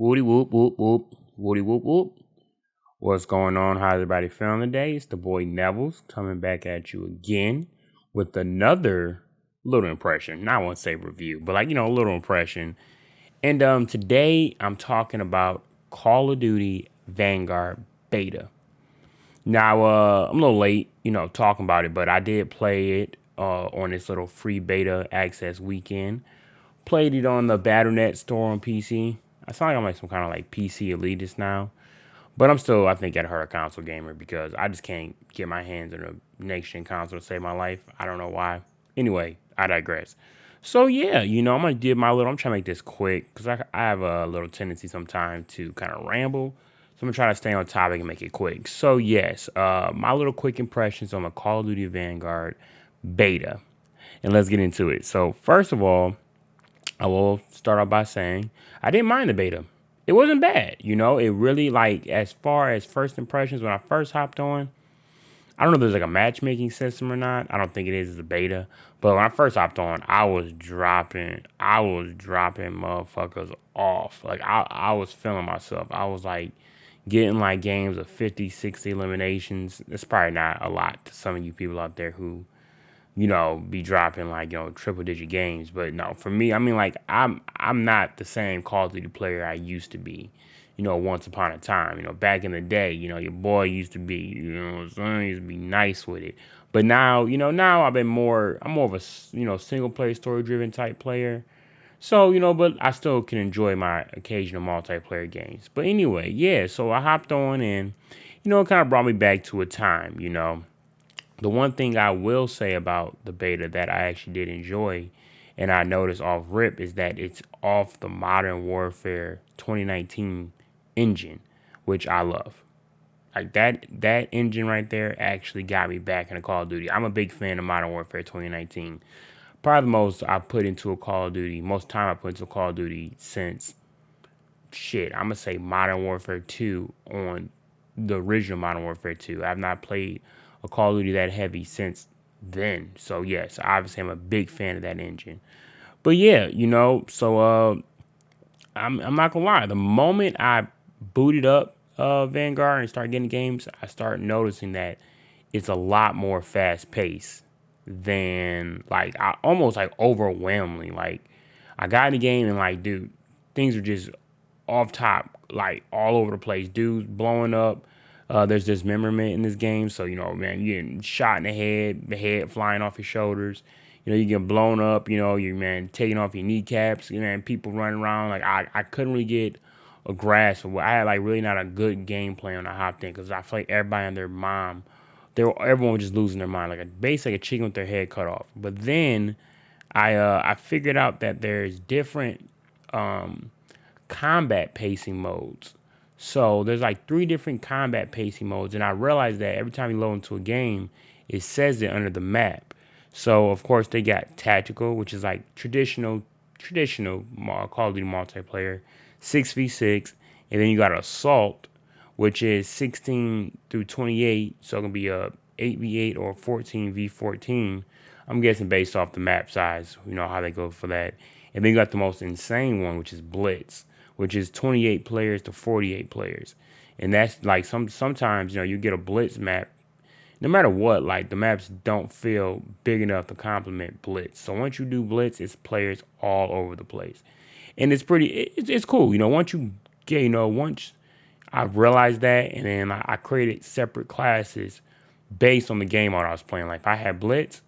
Woody whoop whoop whoop. Woody whoop whoop. What's going on? How's everybody feeling today? It's the boy Neville's coming back at you again with another little impression. Not I won't say review, but a little impression. And today I'm talking about Call of Duty Vanguard beta. Now I'm a little late, talking about it, but I did play it on this little free beta access weekend. Played it on the Battle.net store on PC. I sound like I'm like some kind of like PC elitist now. But I'm still, I think, at heart a console gamer because I just can't get my hands on a next-gen console to save my life. I don't know why. Anyway, I digress. So, yeah, I'm going to I'm trying to make this quick because I have a little tendency sometimes to kind of ramble. So I'm going to try to stay on topic and make it quick. So, yes, my little quick impressions on the Call of Duty Vanguard beta. And let's get into it. So, first of all, I will start off by saying I didn't mind the beta. It wasn't bad, It really, as far as first impressions, when I first hopped on, I don't know if there's, a matchmaking system or not. I don't think it is as a beta. But when I first hopped on, I was dropping motherfuckers off. I was feeling myself. I was, getting, games of 50, 60 eliminations. It's probably not a lot to some of you people out there who be dropping triple digit games. But no, for me, I'm not the same Call of Duty player I used to be, once upon a time. Back in the day, your boy used to be, son used to be nice with it. But now, now I'm more of a, single player story driven type player. So, but I still can enjoy my occasional multiplayer games. But anyway, yeah, so I hopped on and, it kind of brought me back to a time, The one thing I will say about the beta that I actually did enjoy and I noticed off rip is that it's off the Modern Warfare 2019 engine, which I love. Like that engine right there actually got me back into Call of Duty. I'm a big fan of Modern Warfare 2019. Probably the most I put into a Call of Duty, most time I put into a Call of Duty since I'm gonna say Modern Warfare 2 on the original Modern Warfare 2. I've not played a Call of Duty that heavy since then. So yes, obviously I'm a big fan of that engine. But yeah, I'm not gonna lie. The moment I booted up Vanguard and started getting games, I started noticing that it's a lot more fast paced than I almost overwhelmingly. I got in the game and dude, things are just off top, all over the place. Dudes blowing up. There's dismemberment in this game, so man, you're getting shot in the head flying off your shoulders. You get blown up. You're taking off your kneecaps. People running around. I couldn't really get a grasp of what I had. Really not a good gameplay when I hopped in because I feel like everybody and their mom, everyone was just losing their mind, basically a chicken with their head cut off. But then I figured out that there's different combat pacing modes. So there's 3 different combat pacing modes, and I realized that every time you load into a game, it says it under the map. So of course they got tactical, which is traditional Call of Duty multiplayer, 6v6, and then you got assault, which is 16 through 28. So it can be a 8v8 or 14v14. I'm guessing based off the map size, how they go for that. And then you got the most insane one, which is Blitz, which is 28 players to 48 players. And that's sometimes, you get a Blitz map. No matter what, the maps don't feel big enough to complement Blitz. So once you do Blitz, it's players all over the place. And it's it's cool. Once you get, once I realized that, and then I created separate classes based on the game mode I was playing. If I had Blitz,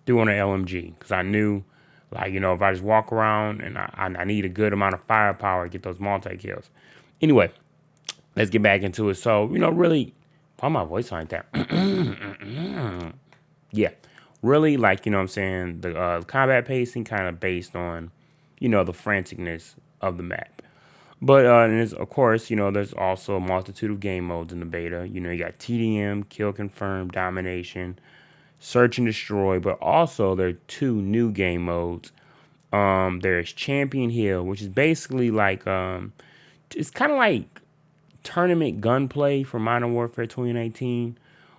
do on an LMG, because I knew, if I just walk around and I need a good amount of firepower to get those multi-kills. Anyway, let's get back into it. So, really, why my voice like that? Yeah, really, what I'm saying, the combat pacing kind of based on, the franticness of the map. But, and of course, there's also a multitude of game modes in the beta. You got TDM, Kill Confirm, Domination, Search and Destroy, but also there are 2 new game modes. There's Champion Hill, which is basically it's kind of like tournament gunplay for Modern Warfare 2019,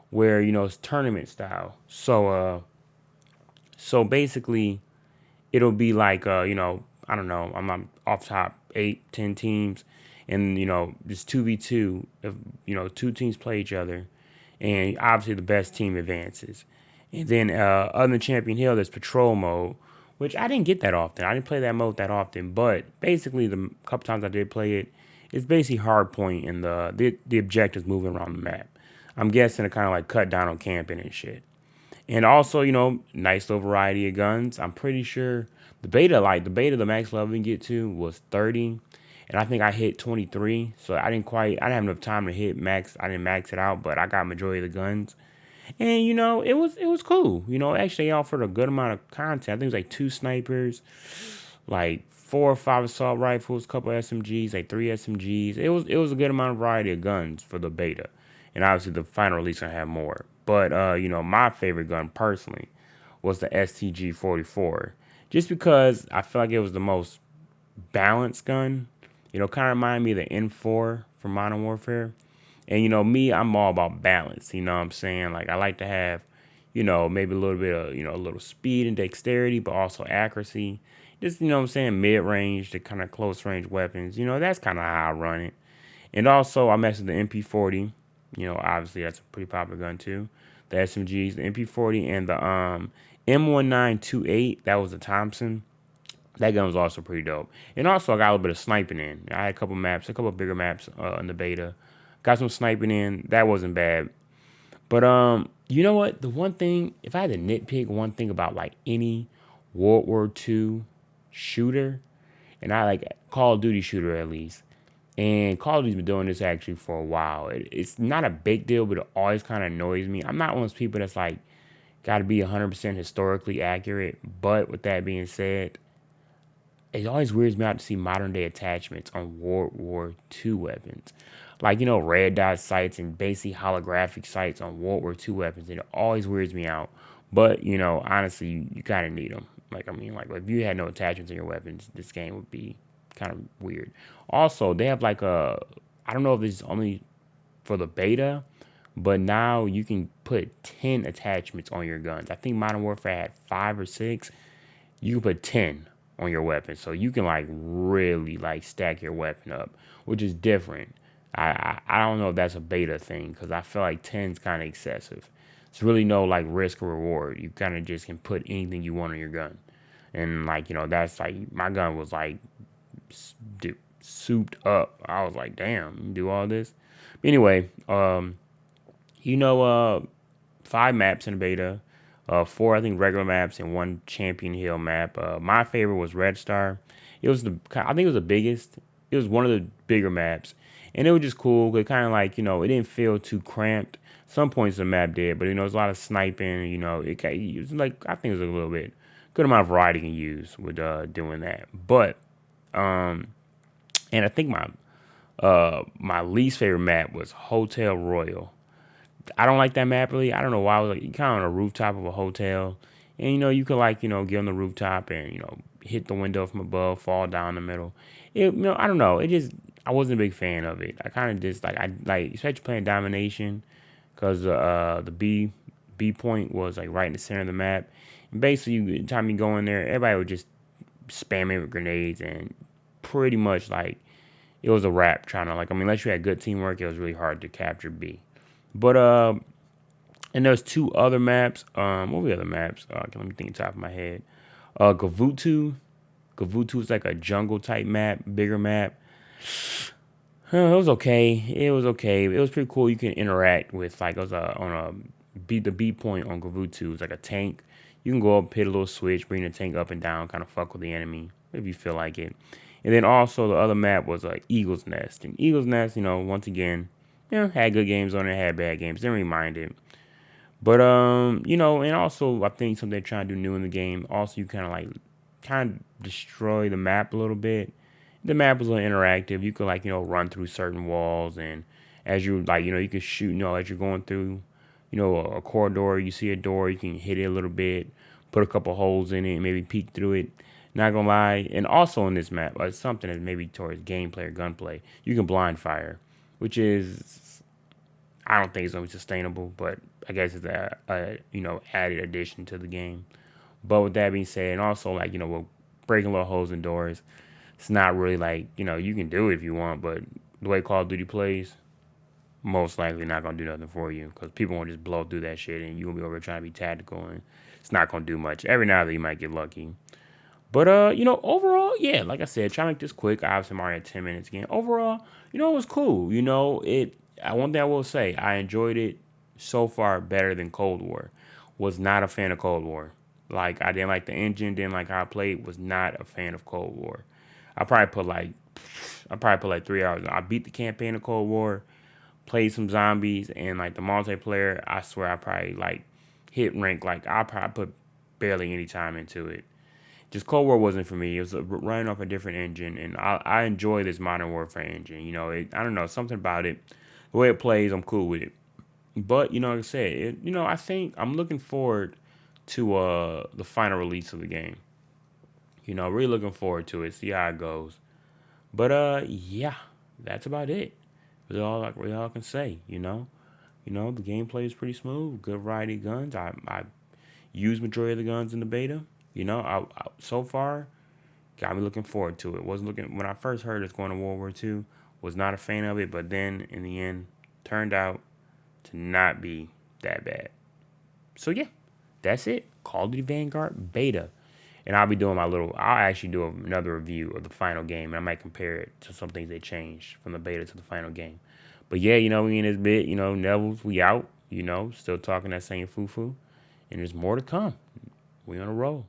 where it's tournament style. So basically, it'll be I don't know, I'm off top 8, 10 teams, and just 2v2. If two teams play each other, and obviously the best team advances. And then other than Champion Hill, there's Patrol mode, which I didn't get that often. I didn't play that mode that often, but basically the couple times I did play it, it's basically hard point and the objectives moving around the map. I'm guessing to kind of like cut down on camping and shit. And also, nice little variety of guns. I'm pretty sure the max level we can get to was 30. And I think I hit 23. So I didn't have enough time to hit max. I didn't max it out, but I got majority of the guns. And it was cool. Actually they offered a good amount of content. I think it was like 2 snipers, like 4 or 5 assault rifles, a couple SMGs, like 3 SMGs. It was a good amount of variety of guns for the beta. And obviously the final release gonna have more. But my favorite gun personally was the STG-44. Just because I feel like it was the most balanced gun. Kind of reminded me of the N4 from Modern Warfare. And me, I'm all about balance. You know what I'm saying? Like I like to have, maybe a little bit of, a little speed and dexterity, but also accuracy. Just, what I'm saying, mid-range to kind of close-range weapons. That's kind of how I run it. And also, I messed with the MP40. Obviously, that's a pretty popular gun, too. The SMGs, the MP40, and the M1928. That was the Thompson. That gun was also pretty dope. And also, I got a little bit of sniping in. I had a couple bigger maps in the beta. Got some sniping in. That wasn't bad. But you know what? The one thing, if I had to nitpick one thing about like any World War II shooter, and I like Call of Duty shooter at least, and Call of Duty's been doing this actually for a while. It's not a big deal, but it always kind of annoys me. I'm not one of those people that's like got to be 100% historically accurate. But with that being said, it always weirds me out to see modern day attachments on World War II weapons. Like, red dot sights and basic holographic sights on World War II weapons. It always weirds me out. But, honestly, you kind of need them. Like, if you had no attachments in your weapons, this game would be kind of weird. Also, they have like I don't know if this is only for the beta, but now you can put 10 attachments on your guns. I think Modern Warfare had 5 or 6. You can put 10 on your weapon. So you can like really like stack your weapon up, which is different. I don't know if that's a beta thing because I feel like 10 is kind of excessive. It's really no like risk or reward. You kind of just can put anything you want on your gun. And like, that's like my gun was like souped up. I was like, damn, you do all this. But anyway, 5 maps in the beta. 4, I think, regular maps and 1 Champion Hill map. My favorite was Red Star. I think it was the biggest. It was one of the bigger maps. And it was just cool. It kind of like, it didn't feel too cramped. Some points the map did, but, there's a lot of sniping. It was like, I think it was a little bit, good amount of variety you can use with doing that. But, and I think my least favorite map was Hotel Royal. I don't like that map really. I don't know why. I was like, you kind of on a rooftop of a hotel, and you could like get on the rooftop and hit the window from above, fall down the middle. I don't know. I wasn't a big fan of it. I kind of just I especially playing domination, because the B point was like right in the center of the map. And basically, the time you go in there, everybody would just spam it with grenades, and pretty much like it was a wrap trying to unless you had good teamwork, it was really hard to capture B. But and there's 2 other maps. What were the other maps? Let me think top of my head. Gavutu. Gavutu is like a jungle type map, bigger map. It was okay. It was okay. It was pretty cool. You can interact with it was the B point on Gavutu. It's like a tank. You can go up, hit a little switch, bring the tank up and down, kind of fuck with the enemy if you feel like it. And then also the other map was Eagle's Nest. And Eagle's Nest, once again, had good games on it, had bad games. Didn't really mind it. But, and also I think something they're trying to do new in the game. Also, you kind of destroy the map a little bit. The map was a little interactive. You could run through certain walls, and as you you can shoot, as you're going through, a corridor, you see a door, you can hit it a little bit, put a couple holes in it, maybe peek through it. Not gonna lie. And also in this map, something that maybe towards gameplay or gunplay, you can blind fire, which is, I don't think it's gonna be sustainable, but I guess it's a added addition to the game. But with that being said, and also we're breaking little holes in doors. It's not really like, you can do it if you want, but the way Call of Duty plays, most likely not gonna do nothing for you because people won't just blow through that shit and you'll be over trying to be tactical and it's not gonna do much. Every now and then you might get lucky. But overall, yeah, like I said, try to make this quick. Obviously, I'm already at 10 minutes again. Overall, it was cool. One thing I will say, I enjoyed it so far better than Cold War. Was not a fan of Cold War. Like I didn't like the engine, didn't like how I played. Was not a fan of Cold War. I probably put like I probably put like 3 hours. I beat the campaign of Cold War, played some zombies, and like the multiplayer. I swear I probably like hit rank. Like I probably put barely any time into it. Just Cold War wasn't for me. It was running off a different engine, and I enjoy this Modern Warfare engine. I don't know, something about it. The way it plays, I'm cool with it. But like I said, I think I'm looking forward to the final release of the game. Really looking forward to it. See how it goes. But yeah, that's about it. Really all I can say. The gameplay is pretty smooth. Good variety of guns. I used majority of the guns in the beta. So far got me looking forward to it. Wasn't looking when I first heard it's going to World War II. Was not a fan of it, but then in the end, turned out to not be that bad. So yeah, that's it. Call of Duty Vanguard beta, and I'll be doing I'll actually do another review of the final game, and I might compare it to some things they changed from the beta to the final game. But yeah, we in this bit. Neville's we out. Still talking that same foo-foo, and there's more to come. We on a roll.